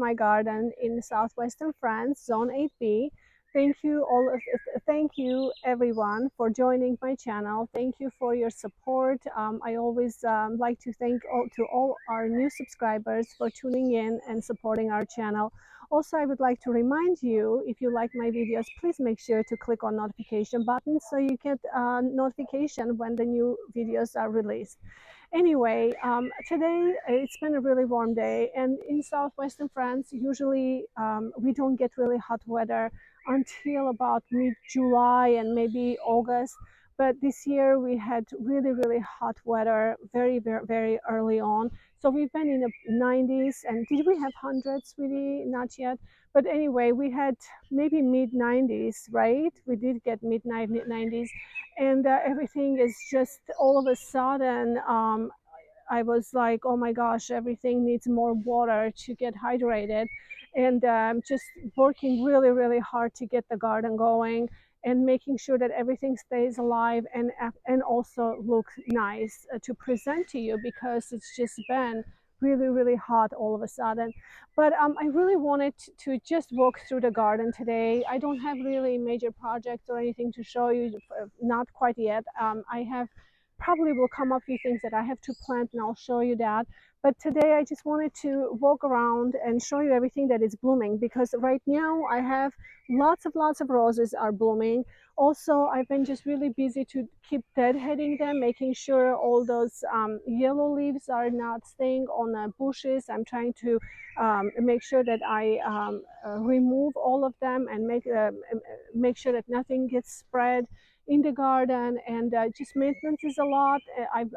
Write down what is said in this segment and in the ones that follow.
my garden in southwestern France, Zone 8B. Thank you everyone for joining my channel. Thank you for your support. I always like to thank all our new subscribers for tuning in and supporting our channel. Also, I would like to remind you, if you like my videos, please make sure to click on notification button so you get notification when the new videos are released. Anyway, today it's been a really warm day, and in southwestern France, usually we don't get really hot weather until about mid-July and maybe August. But this year we had really, really hot weather very, very, very early on. So we've been in the 90s, and did we have hundreds, sweetie? Not yet. But anyway, we had maybe mid 90s, right? We did get mid 90s, and everything is just all of a sudden. I was like, oh my gosh, everything needs more water to get hydrated, and just working really, really hard to get the garden going and making sure that everything stays alive and also look nice to present to you, because it's just been really, really hot all of a sudden. But I really wanted to just walk through the garden today. I don't have really major projects or anything to show you, not quite yet. I have probably will come up a few things that I have to plant, and I'll show you that. But today I just wanted to walk around and show you everything that is blooming, because right now I have lots of roses are blooming. Also, I've been just really busy to keep deadheading them, making sure all those yellow leaves are not staying on the bushes. I'm trying to make sure that I remove all of them and make sure that nothing gets spread in the garden. And just maintenance is a lot. I've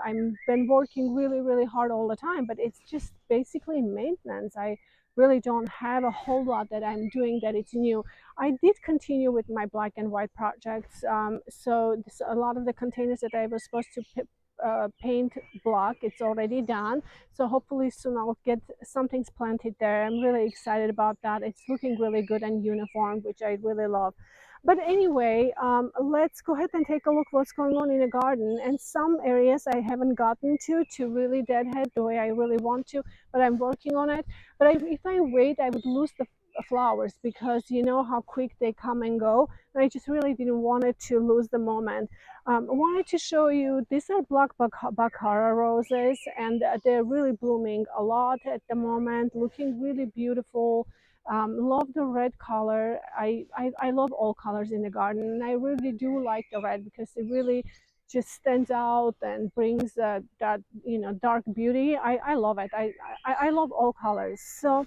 been working really, really hard all the time, but it's just basically maintenance. I really don't have a whole lot that I'm doing that it's new. I did continue with my black and white projects. A lot of the containers that I was supposed to paint block, it's already done. So hopefully soon I'll get some things planted there. I'm really excited about that. It's looking really good and uniform, which I really love. But anyway, let's go ahead and take a look what's going on in the garden. And some areas I haven't gotten to really deadhead the way I really want to, but I'm working on it. But if I wait, I would lose the flowers, because you know how quick they come and go. And I just really didn't want it to lose the moment. I wanted to show you, these are black Baccara roses, and they're really blooming a lot at the moment, looking really beautiful. Love the red color. I love all colors in the garden, and I really do like the red because it really just stands out and brings that dark beauty. I love it. I love all colors. So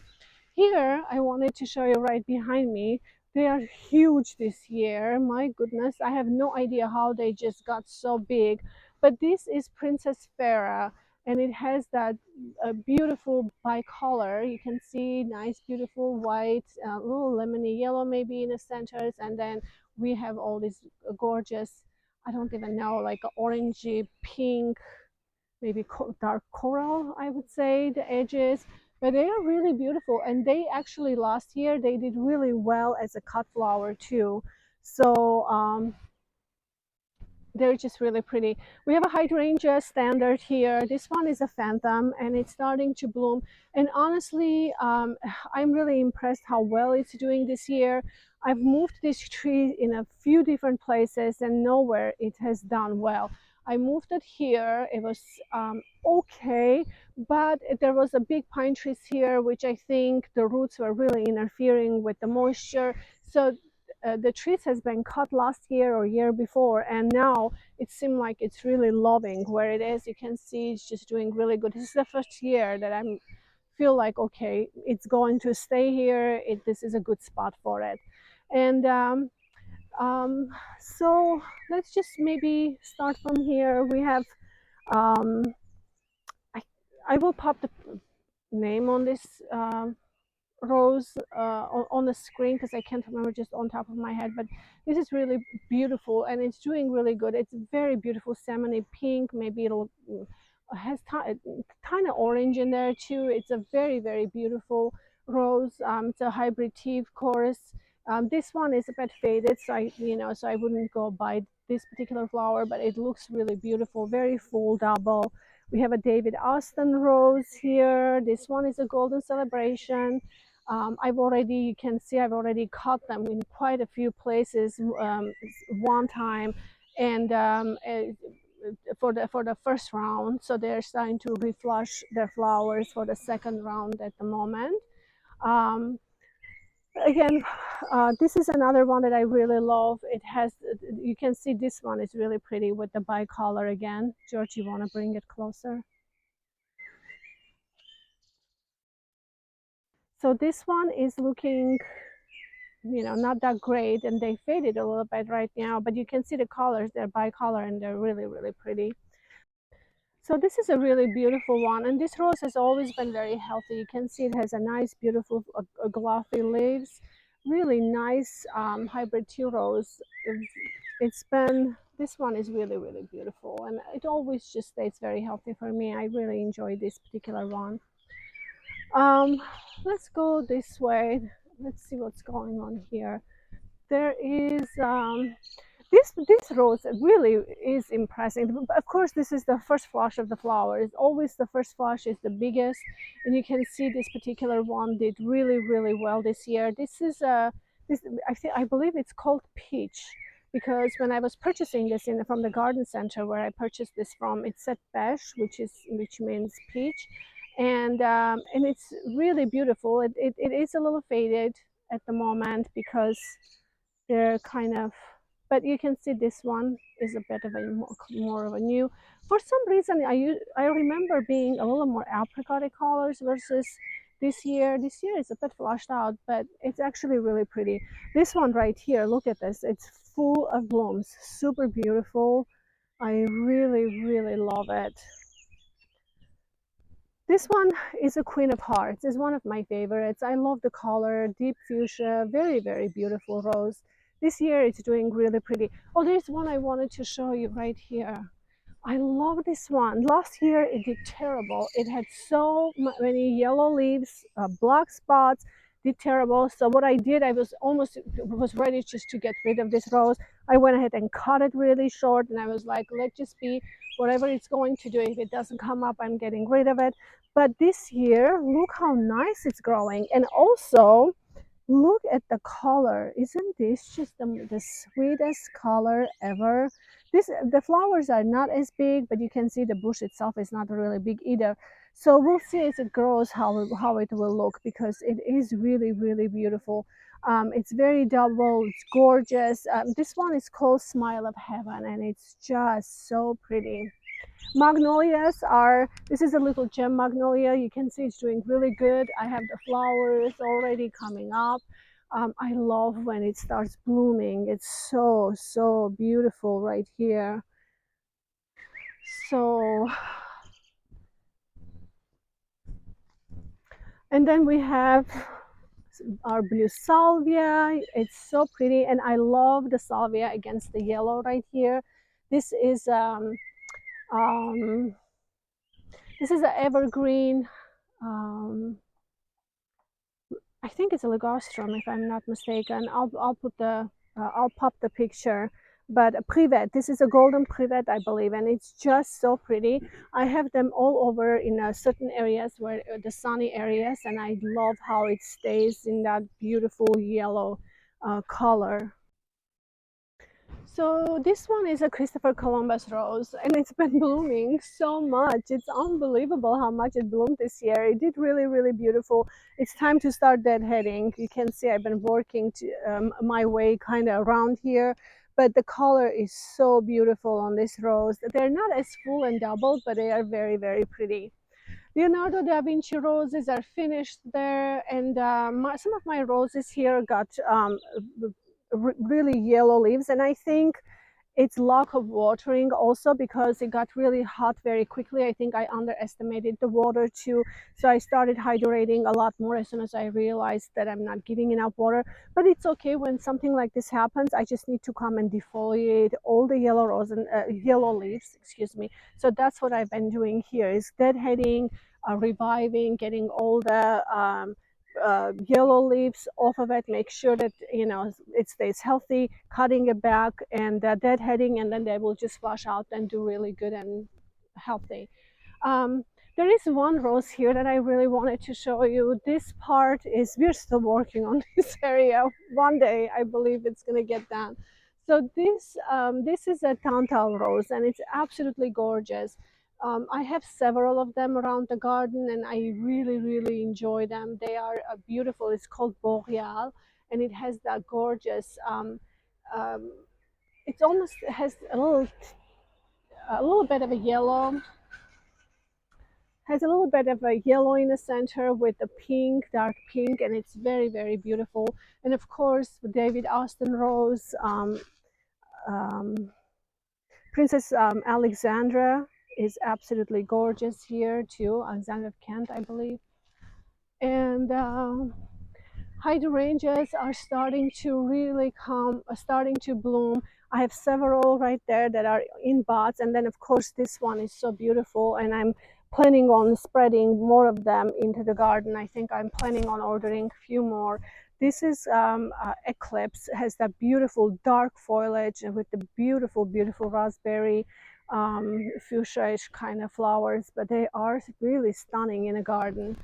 here I wanted to show you right behind me. They are huge this year. My goodness, I have no idea how they just got so big. But this is Princess Farah, and it has that beautiful bicolor. You can see nice, beautiful white, a little lemony yellow maybe in the centers, and then we have all these gorgeous, I don't even know, like orangey pink, maybe dark coral, I would say, the edges. But they are really beautiful, and they actually last year they did really well as a cut flower too. So they're just really pretty. We have a hydrangea standard here. This one is a phantom, and it's starting to bloom. And honestly, I'm really impressed how well it's doing this year. I've moved this tree in a few different places, and nowhere it has done well. I moved it here. It was okay, but there was a big pine trees here, which I think the roots were really interfering with the moisture. So the trees has been cut last year or year before, and now it seems like it's really loving where it is. You can see it's just doing really good. This is the first year that I feel like, okay, it's going to stay here. This is a good spot for it. And um, so let's just maybe start from here. We have um, I will pop the name on this rose on the screen, because I can't remember just on top of my head. But this is really beautiful, and it's doing really good. It's very beautiful salmon pink. Maybe it'll has kind of orange in there too. It's a very, very beautiful rose. It's a hybrid tea, of course. This one is a bit faded, so I wouldn't go buy this particular flower, but it looks really beautiful, very full double. We have a David Austin rose here. This one is a golden celebration. You can see I've already caught them in quite a few places one time, and for the first round. So they're starting to reflush their flowers for the second round at the moment. Um, Again, this is another one that I really love. It has, you can see this one is really pretty with the bicolor again. George, you want to bring it closer? So this one is looking, not that great, and they faded a little bit right now, but you can see the colors, they're bicolor and they're really, really pretty. So this is a really beautiful one, and this rose has always been very healthy. You can see it has a nice, beautiful, glossy leaves, really nice hybrid tea rose. It's been, this one is really, really beautiful, and it always just stays very healthy for me. I really enjoy this particular one. Um, let's go this way. Let's see what's going on here. There is this rose really is impressive. Of course, this is the first flush of the flower. It's always the first flush is the biggest, and you can see this particular one did really, really well this year. This is this I believe it's called peach, because when I was purchasing this from the garden center where I purchased this from, it said beige, which means peach, and it's really beautiful. It is a little faded at the moment because they're kind of, but you can see this one is a bit of a more of a new. For some reason, I remember being a little more apricot colors versus this year. This year is a bit flushed out, but it's actually really pretty. This one right here, look at this. It's full of blooms, super beautiful. I really, really love it. This one is a Queen of Hearts. It's one of my favorites. I love the color, deep fuchsia, very, very beautiful rose. This year it's doing really pretty. Oh, there's one I wanted to show you right here. I love this one. Last year it did terrible. It had so many yellow leaves, black spots, did terrible. So what I did, I was ready just to get rid of this rose. I went ahead and cut it really short, and I was like, let just be whatever it's going to do. If it doesn't come up, I'm getting rid of it. But this year, look how nice it's growing. And also, look at the color. Isn't this just the sweetest color ever? The flowers are not as big, but you can see the bush itself is not really big either. So we'll see as it grows how it will look, because it is really, really beautiful. It's very double, it's gorgeous. This one is called Smile of Heaven, and it's just so pretty. Magnolias are, this is a little gem magnolia. You can see it's doing really good. I have the flowers already coming up. I love when it starts blooming. It's so, so beautiful right here. So, and then we have our blue salvia. It's so pretty, and I love the salvia against the yellow right here. This is um, this is an evergreen. I think it's a ligustrum, if I'm not mistaken. I'll pop the picture. But privet, this is a golden privet, I believe, and it's just so pretty. I have them all over in certain areas where the sunny areas, and I love how it stays in that beautiful yellow color. So this one is a Christopher Columbus rose, and it's been blooming so much. It's unbelievable how much it bloomed this year. It did really, really beautiful. It's time to start deadheading. You can see I've been working my way kind of around here, but the color is so beautiful on this rose. They're not as full and double, but they are very, very pretty. Leonardo da Vinci roses are finished there, and some of my roses here got really yellow leaves, and I think it's lack of watering also, because it got really hot very quickly. I think I underestimated the water too, so I started hydrating a lot more as soon as I realized that I'm not giving enough water. But it's okay when something like this happens. I just need to come and defoliate all the yellow rose and yellow leaves, excuse me. So that's what I've been doing here, is deadheading, reviving, getting all the yellow leaves off of it, make sure that it stays healthy, cutting it back and deadheading, and then they will just flush out and do really good and healthy. There is one rose here that I really wanted to show you. This part is, we're still working on this area. One day, I believe it's going to get done. So this is a Tantal rose, and it's absolutely gorgeous. I have several of them around the garden, and I really, really enjoy them. They are beautiful. It's called Boreal, and it has that gorgeous. Um, it almost has a little bit of a yellow, has a little bit of a yellow in the center with the pink, dark pink, and it's very, very beautiful. And of course, David Austin Rose, um, Princess Alexandra is absolutely gorgeous here too. Alexandra of Kent, I believe. And hydrangeas are starting to really starting to bloom. I have several right there that are in pots, and then of course this one is so beautiful, and I'm planning on spreading more of them into the garden. I think I'm planning on ordering a few more. This is Eclipse. It has that beautiful dark foliage and with the beautiful, beautiful raspberry fuchsia-ish kind of flowers, but they are really stunning in a garden.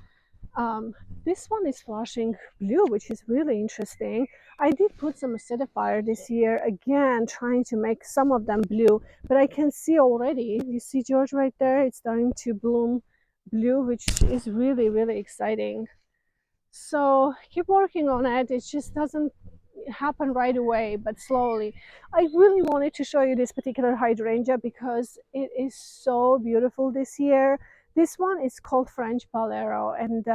Um, this one is flashing blue, which is really interesting. I did put some acidifier this year, again, trying to make some of them blue, but I can see already, you see George right there, it's starting to bloom blue, which is really, really exciting. So keep working on it. It just doesn't happen right away, but slowly. I really wanted to show you this particular hydrangea because it is so beautiful this year. This one is called French Bolero, and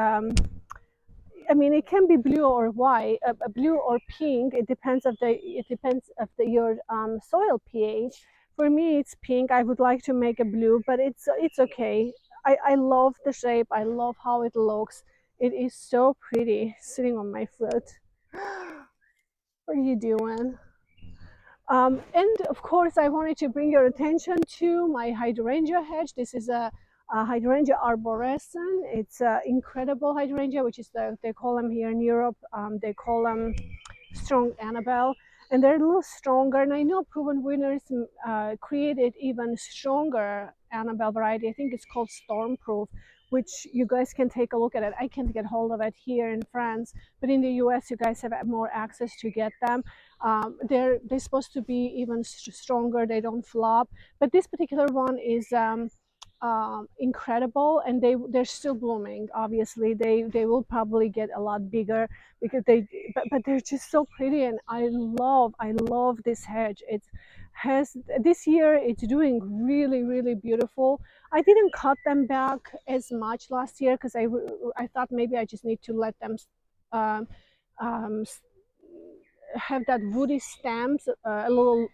I mean it can be blue or white, blue or pink. It depends of your soil pH. For me, it's pink. I would like to make a blue, but it's okay. I love the shape. I love how it looks. It is so pretty sitting on my foot. What are you doing? And of course, I wanted to bring your attention to my hydrangea hedge. This is a hydrangea arborescens. It's an incredible hydrangea, which is they call them here in Europe. They call them strong Annabelle, and they're a little stronger. And I know Proven Winners created even stronger Annabelle variety. I think it's called Stormproof, which you guys can take a look at it. I can't get hold of it here in France, but in the US, you guys have more access to get them. They're supposed to be even stronger. They don't flop, but this particular one is incredible, and they're still blooming. Obviously, they will probably get a lot bigger because but they're just so pretty, and I love this hedge. It has this year it's doing really, really beautiful. I didn't cut them back as much last year because I thought maybe I just need to let them um, um, have that woody stems a little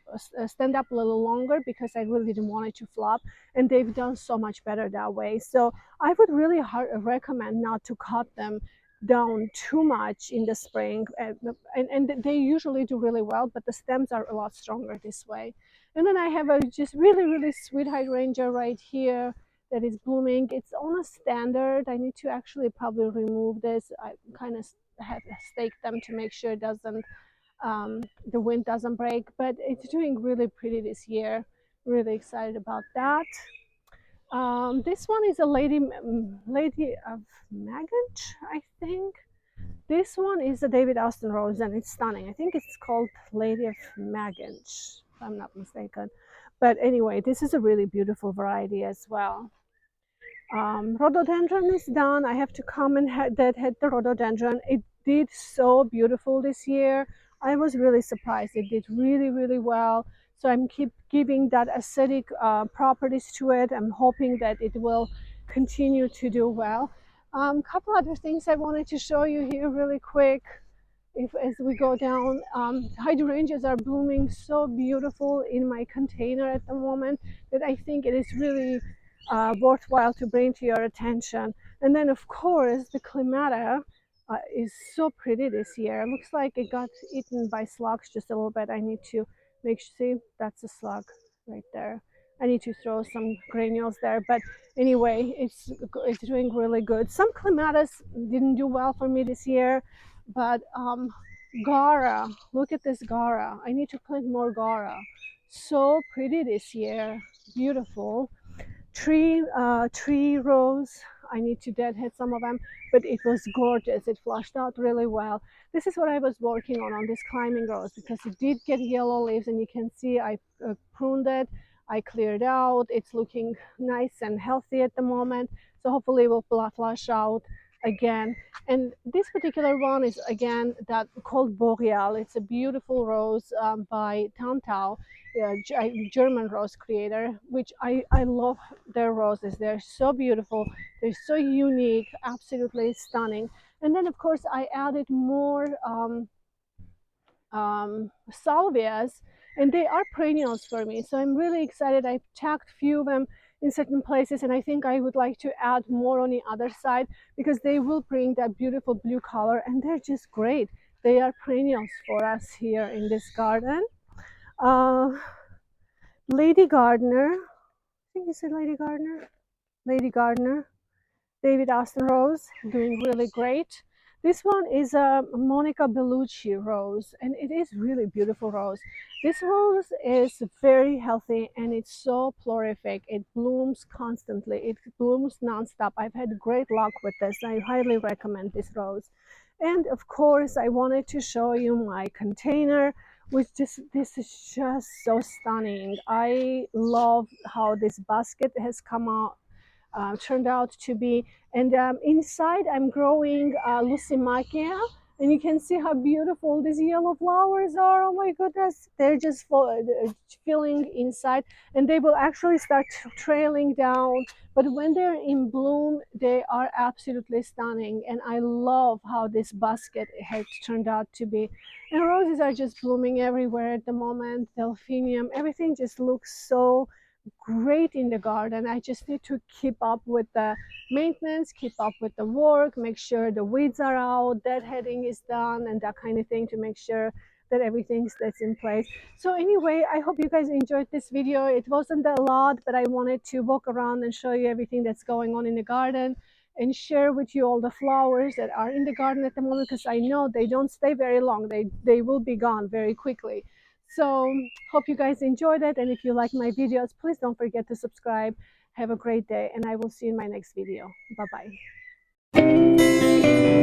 stand up a little longer because I really didn't want it to flop, and they've done so much better that way. So I would really recommend not to cut them down too much in the spring, and they usually do really well, but the stems are a lot stronger this way. And then I have a just really, really sweet hydrangea right here that is blooming. It's on a standard. I need to actually probably remove this. I kind of have staked them to make sure it doesn't the wind doesn't break, but it's doing really pretty this year. Really excited about that. This one is a lady of Maganch, I think. This one is a David Austin Rose, and it's stunning. I think it's called Lady of Maganch, if I'm not mistaken. But anyway, this is a really beautiful variety as well. Rhododendron is done. I have to come and hit the rhododendron. It did so beautiful this year. I was really surprised. It did really, really well. So I'm keep giving that acidic properties to it. I'm hoping that it will continue to do well. Couple other things I wanted to show you here really quick. If as we go down, hydrangeas are blooming so beautiful in my container at the moment that I think it is really worthwhile to bring to your attention. And then of course the clematis is so pretty this year. It looks like it got eaten by slugs just a little bit. I need to make sure, see, that's a slug right there. I need to throw some granules there, but anyway, it's doing really good. Some clematis didn't do well for me this year, but Gara, look at this Gara. I need to plant more Gara. So pretty this year, beautiful. tree rows. I need to deadhead some of them, but it was gorgeous. It flushed out really well. This is what I was working on this climbing rose, because it did get yellow leaves, and you can see I pruned it. I cleared out. It's looking nice and healthy at the moment. So hopefully it will flush out again. And this particular one is again that called Boreal. It's a beautiful rose by Tantau, German rose creator, which I love their roses. They're so beautiful, they're so unique, absolutely stunning. And then of course I added more salvias, and they are perennials for me, so I'm really excited. I tagged few of them in certain places, and I think I would like to add more on the other side, because they will bring that beautiful blue color, and they're just great. They are perennials for us here in this garden. uh, Lady Gardner, I think you said Lady Gardner. Lady Gardner, David Austin rose, doing really great. This one is a Monica Bellucci rose, and it is really beautiful rose. This rose is very healthy, and it's so prolific. It blooms constantly. It blooms nonstop. I've had great luck with this. I highly recommend this rose. And of course, I wanted to show you my container, which this is just so stunning. I love how this basket has come out, turned out to be. And inside I'm growing Lysimachia, and you can see how beautiful these yellow flowers are. Oh my goodness, they're just filling inside, and they will actually start trailing down. But when they're in bloom, they are absolutely stunning, and I love how this basket has turned out to be. And roses are just blooming everywhere at the moment. Delphinium, everything just looks so great in the garden. I just need to keep up with the maintenance, keep up with the work, make sure the weeds are out, deadheading is done, and that kind of thing, to make sure that everything that's in place. So anyway, I hope you guys enjoyed this video. It wasn't a lot, but I wanted to walk around and show you everything that's going on in the garden, and share with you all the flowers that are in the garden at the moment, because I know they don't stay very long. They will be gone very quickly. So hope you guys enjoyed it, and if you like my videos, please don't forget to subscribe. Have a great day, and I will see you in my next video. Bye bye.